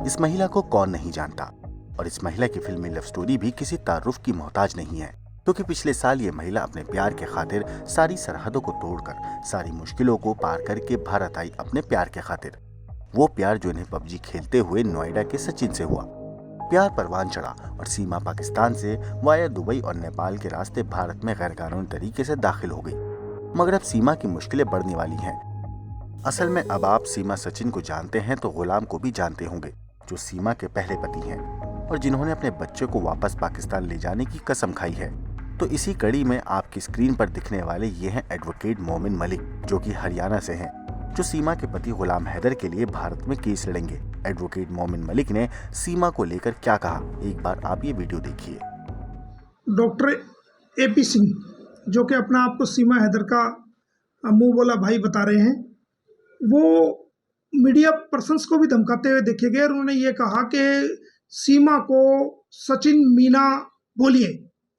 इस महिला को कौन नहीं जानता। और इस महिला की फिल्मी लव स्टोरी भी किसी तारुफ की मोहताज नहीं है, क्योंकि पिछले साल ये महिला अपने प्यार के खातिर सारी सरहदों को तोड़कर, सारी मुश्किलों को पार करके भारत आई अपने प्यार के खातिर। वो प्यार जो इन्हें पबजी खेलते हुए नोएडा के सचिन से हुआ। प्यार परवान चढ़ा और सीमा पाकिस्तान से वाया दुबई और नेपाल के रास्ते भारत में गैर कानूनी तरीके से दाखिल हो गई। मगर अब सीमा की मुश्किलें बढ़ने वाली हैं। असल में अब आप सीमा सचिन को जानते हैं तो गुलाम को भी जानते होंगे, जो सीमा के पहले पति हैं और जिन्होंने अपने बच्चे को वापस पाकिस्तान ले जाने की कसम खाई है। तो इसी कड़ी में आपकी स्क्रीन पर दिखने वाले ये हैं एडवोकेट मोमिन मलिक, जो कि हरियाणा से हैं, जो सीमा के पति गुलाम हैदर के लिए भारत में केस लड़ेंगे। एडवोकेट मोमिन मलिक ने सीमा को लेकर क्या कहा, एक बार आप ये वीडियो देखिए। डॉक्टर एपी सिंह, जो कि अपना आपको सीमा हैदर का मुंह बोला भाई बता रहे हैं, वो मीडिया पर्सन्स को भी धमकाते हुए देखे गए और उन्होंने ये कहा कि सीमा को सचिन मीना बोलिए,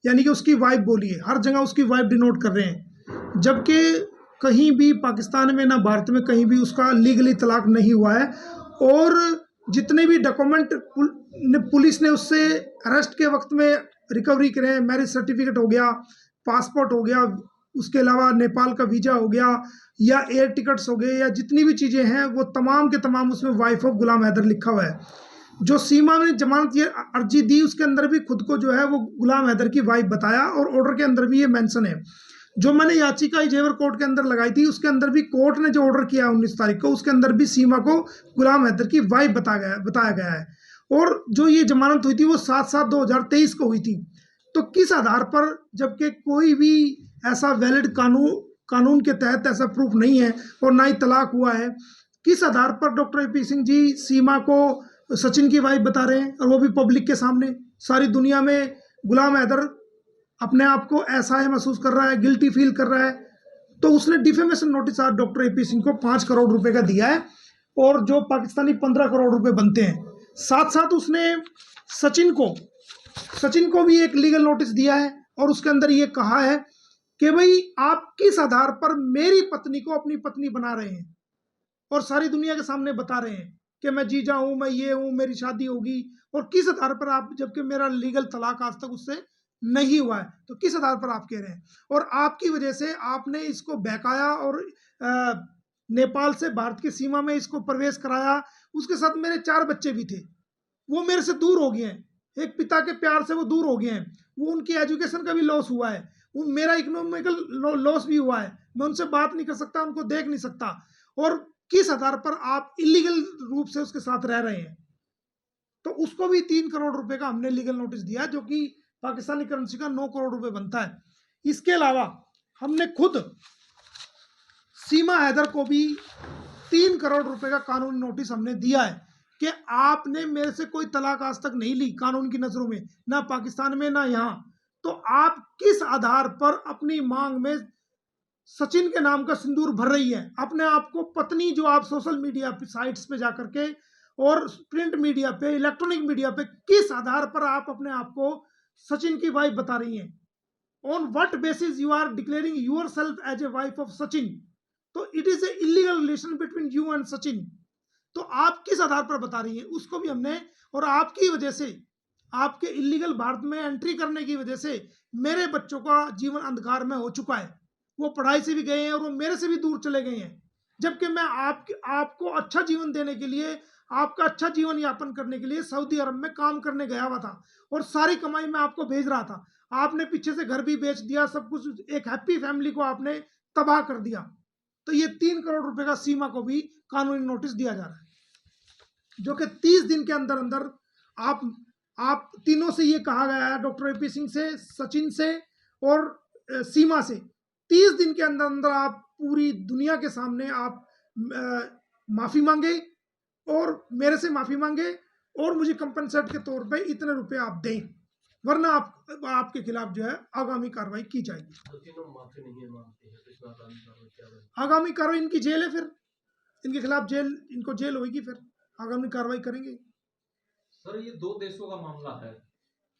यानी कि उसकी वाइफ बोलिए। हर जगह उसकी वाइफ डिनोट कर रहे हैं, जबकि कहीं भी पाकिस्तान में ना भारत में कहीं भी उसका लीगली तलाक नहीं हुआ है। और जितने भी डॉक्यूमेंट पुलिस ने उससे अरेस्ट के वक्त में रिकवरी करे हैं, मैरिज सर्टिफिकेट हो गया, पासपोर्ट हो गया, उसके अलावा नेपाल का वीज़ा हो गया या एयर टिकट्स हो गए, या जितनी भी चीज़ें हैं वो तमाम के तमाम उसमें वाइफ ऑफ गुलाम हैदर लिखा हुआ है। जो सीमा ने जमानत ये अर्जी दी उसके अंदर भी खुद को जो है वो गुलाम हैदर की वाइफ बताया और ऑर्डर के अंदर भी ये मेंशन है। जो मैंने याचिका जेवर कोर्ट के अंदर लगाई थी उसके अंदर भी कोर्ट ने जो ऑर्डर किया 19 तारीख को, उसके अंदर भी सीमा को गुलाम हैदर की वाइफ बताया गया है। और जो ये जमानत हुई थी वो 7/7/2023 को हुई थी। तो किस आधार पर, जबकि कोई भी ऐसा वैलिड कानून के तहत ऐसा प्रूफ नहीं है और ना ही तलाक हुआ है, किस आधार पर डॉक्टर एपी सिंह जी सीमा को सचिन की वाइफ बता रहे हैं, और वो भी पब्लिक के सामने? सारी दुनिया में गुलाम हैदर अपने आप को ऐसा है महसूस कर रहा है, गिल्टी फील कर रहा है। तो उसने डिफेमेशन नोटिस आज डॉक्टर एपी सिंह को 5 करोड़ रुपए का दिया है, और जो पाकिस्तानी 15 करोड़ रुपए बनते हैं। साथ साथ उसने सचिन को भी एक लीगल नोटिस दिया है और उसके अंदर ये कहा है कि भाई आप किस आधार पर मेरी पत्नी को अपनी पत्नी बना रहे हैं और सारी दुनिया के सामने बता रहे हैं कि मैं जीजा हूं, मैं ये हूं, मेरी शादी होगी, और किस आधार पर आप, जबकि मेरा लीगल तलाक आज तक उससे नहीं हुआ है, तो किस आधार पर आप कह रहे हैं? और आपकी वजह से आपने इसको बहकाया और नेपाल से भारत की सीमा में इसको प्रवेश कराया। उसके साथ मेरे 4 बच्चे भी थे, वो मेरे से दूर हो गए हैं। एक पिता के प्यार से वो दूर हो गए हैं। वो उनकी एजुकेशन का भी लॉस हुआ है, मेरा इकोनॉमिकल लॉस भी हुआ है। मैं उनसे बात नहीं कर सकता, उनको देख नहीं सकता। और किस आधार पर आप इलीगल रूप से उसके साथ रह रहे हैं? तो उसको भी 3 करोड़ रुपए का हमने लीगल नोटिस दिया, जो कि पाकिस्तानी करेंसी का 9 करोड़ रुपए बनता है। इसके अलावा हमने खुद सीमा हैदर को भी 3 करोड़ रुपए का कानूनी नोटिस हमने दिया है कि आपने मेरे से कोई तलाक आज तक नहीं ली कानून की नजरों में, ना पाकिस्तान में ना यहाँ। तो आप किस आधार पर अपनी मांग में सचिन के नाम का सिंदूर भर रही है? अपने आप को पत्नी, जो आप सोशल मीडिया पे साइट्स पे जाकर के और प्रिंट मीडिया पे, इलेक्ट्रॉनिक मीडिया पे, किस आधार पर आप अपने आप को सचिन की वाइफ बता रही हैं? On what basis you are declaring yourself as a wife of Sachin? तो it is a illegal relation between you and Sachin. तो आप किस आधार पर बता रही हैं? उसको भी हमने, और आपकी वजह से, आपके इलीगल भारत में एंट्री करने की वजह से मेरे बच्चों का जीवन अंधकार में हो चुका है। वो पढ़ाई से भी गए हैं और वो मेरे से भी दूर चले गए हैं, जबकि मैं आपको अच्छा जीवन देने के लिए, आपका अच्छा जीवन यापन करने के लिए सऊदी अरब में काम करने गया हुआ था और सारी कमाई मैं आपको भेज रहा था। आपने पीछे से घर भी बेच दिया, सब कुछ, एक हैप्पी फैमिली को आपने तबाह कर दिया। तो ये 3 करोड़ रुपए का सीमा को भी कानूनी नोटिस दिया जा रहा है, जो कि 30 दिन के अंदर अंदर आप तीनों से ये कहा गया है, डॉक्टर एपी सिंह से, सचिन से और सीमा से, 30 दिन के अंदर अंदर आप पूरी दुनिया के सामने आप माफी मांगे और मेरे से माफी मांगे और मुझे कंपनसेट के तौर पे इतने रुपए आप दें, वरना आपके खिलाफ जो है आगामी कार्रवाई की जाएगी। आगामी कार्रवाई इनकी जेल है, फिर इनके खिलाफ इनको जेल होगी, फिर आगामी कार्रवाई करेंगे। सर, ये 2 देशों का मामला है,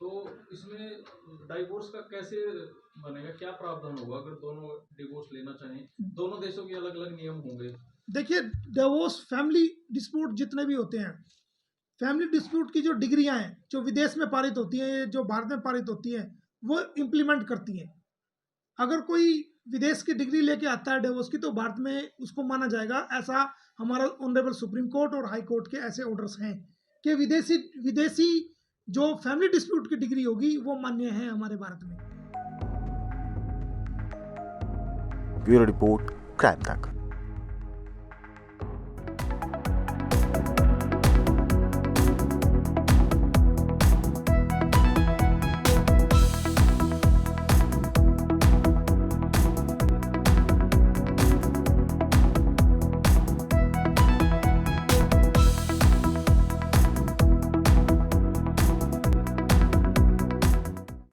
तो इसमें डाइवोर्स का कैसे बनेगा? क्या प्रावधान होगा अगर दोनों डिवोर्स लेना चाहें? दोनों देशों के अलग अलग नियम होंगे। देखिए, डिवोर्स, फैमिली डिस्प्यूट जितने भी होते हैं, फैमिली डिस्प्यूट की जो डिग्रियां हैं जो विदेश में पारित होती हैं, जो भारत में पारित होती हैं, वो इम्प्लीमेंट करती हैं। अगर कोई विदेश की डिग्री लेके आता है डिवोर्स की, तो भारत में उसको माना जाएगा, ऐसा हमारा ऑनरेबल सुप्रीम कोर्ट और हाई कोर्ट के ऐसे ऑर्डर्स हैं कि विदेशी विदेशी जो फैमिली डिस्प्यूट की डिग्री होगी वो मान्य है हमारे भारत में। ब्यूरो रिपोर्ट, क्राइम तक।